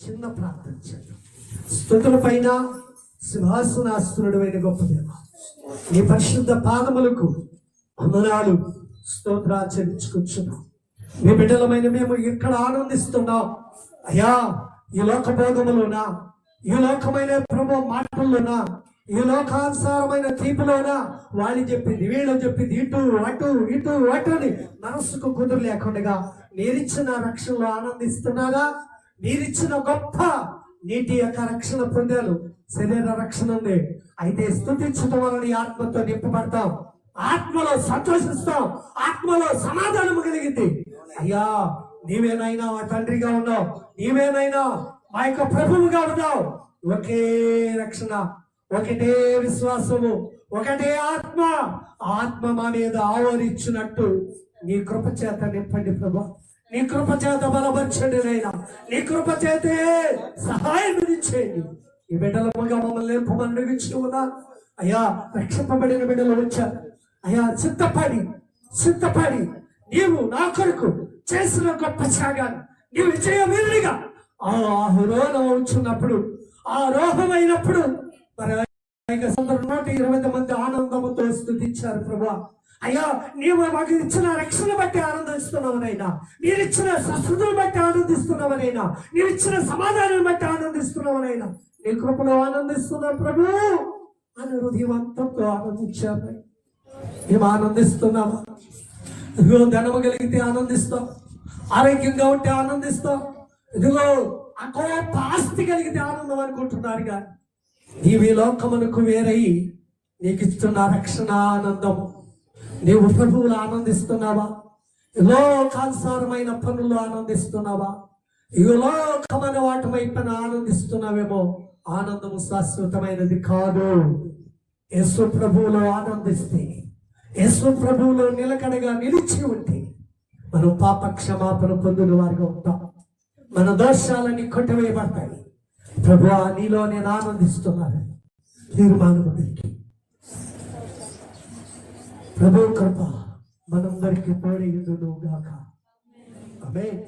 చిన్న ప్రార్థన చేద్దాం. స్తుతుల పైన సింహాసనాస్తునుడు అయిన గొప్ప దేవ, నీ పరిశుద్ధ పాదములకు వందనాలు స్తోత్రాలు చెల్లించుకుంటున్నాం. మీ బిడ్డలమైన మేము ఇక్కడ ఆనందిస్తున్నాం అయ్యా. ఈ లోక భోగములోనా, ఈ లోకమైన ప్రభు మాటల్లోనా, ఈ లోకానుసారమైన తీపులోనా వాళ్ళు చెప్పింది వీళ్ళు చెప్పింది ఇటు అటు ఇటు అటు అని మనస్సుకు కుదురు లేకుండా మీరిచ్చిన రక్షణలో ఆనందిస్తున్నారా? మీరిచ్చిన గొప్ప నీటి యొక్క రక్షణ పొందారు, శరీర రక్షణ ఉంది. అయితే స్తుతించడం వలన ఆత్మతో నింపబడతాం, ఆత్మలో సంతోషిస్తాం, ఆత్మలో సమాధానం కలిగింది. అయ్యా నీవేనైనా మా తండ్రిగా ఉన్నావు, నీవేనైనా మా యొక్క ప్రభువుగా ఉన్నావు. ఒకే రక్షణ, ఒకటే విశ్వాసము, ఒకటే ఆత్మ. ఆత్మ మా మీద ఆవరించినట్టు నీ కృప చేత నింపండి ప్రభా, నీ కృప చేత బలపరచండి నైనా, నీ కృప చేతే సహాయం చేయండి. ఈ బిడ్డలముగా మమ్మల్ని నింపమని అడిగించుకున్నా అయ్యా. రక్షింపబడిన బిడ్డలు వచ్చారు అయ్యా. సిద్ధపడి నీవు నా కొరకు చేసిన గొప్ప త్యాగాన్ని నీవు విజయవీరుడిగా ఆరోహం అవుతున్నప్పుడు, ఆరోహమైనప్పుడు మరి 120 మంది ఆనందముతో స్తుతించారు ప్రభా. అయ్యా నీవు మాకు ఇచ్చిన రక్షణ బట్టి ఆనందిస్తున్నావనైనా, మీరు ఇచ్చిన స్వస్థతను బట్టి ఆనందిస్తున్నావనైనా, నీవు ఇచ్చిన సమాధానం బట్టి ఆనందిస్తున్నావనైనా, నీ కృపలో ఆనందిస్తున్నాం ప్రభు అని హృదయవంతంతో ఆనందించాము. మేము ఆనందిస్తున్నామా? ఇదిగో ధనము కలిగితే ఆనందిస్తాం, ఆరోగ్యంగా ఉంటే ఆనందిస్తాం, ఇదిగో గొప్ప ఆస్తి కలిగితే ఆనందం అనుకుంటున్నారు. కానీ నీవి లోకమునకు వేరై నీకు ఇస్తున్న రక్షణ ఆనందము నీవు ప్రభువులు ఆనందిస్తున్నావా? లోకానుసారమైన పనులు ఆనందిస్తున్నావా? ఈ లోకమైన వాటి వైపున ఆనందిస్తున్నావేమో. ఆనందము శాశ్వతమైనది కాదు. యేసు ప్రభువులో ఆనందిస్తే, యేసు ప్రభువులో నిలకడగా నిలిచి ఉంటే మనం పాప క్షమాపణ పొందిన వారిగా ఉంటాం. మన దోషాలన్నీ కొట్టివేయబడతాయి. ప్రభువా నీలో నేను ఆనందిస్తున్నాను తీర్మానము పెట్టి. ప్రభు కృప మనందరికీ తోడైండును గాక. ఆమేన్.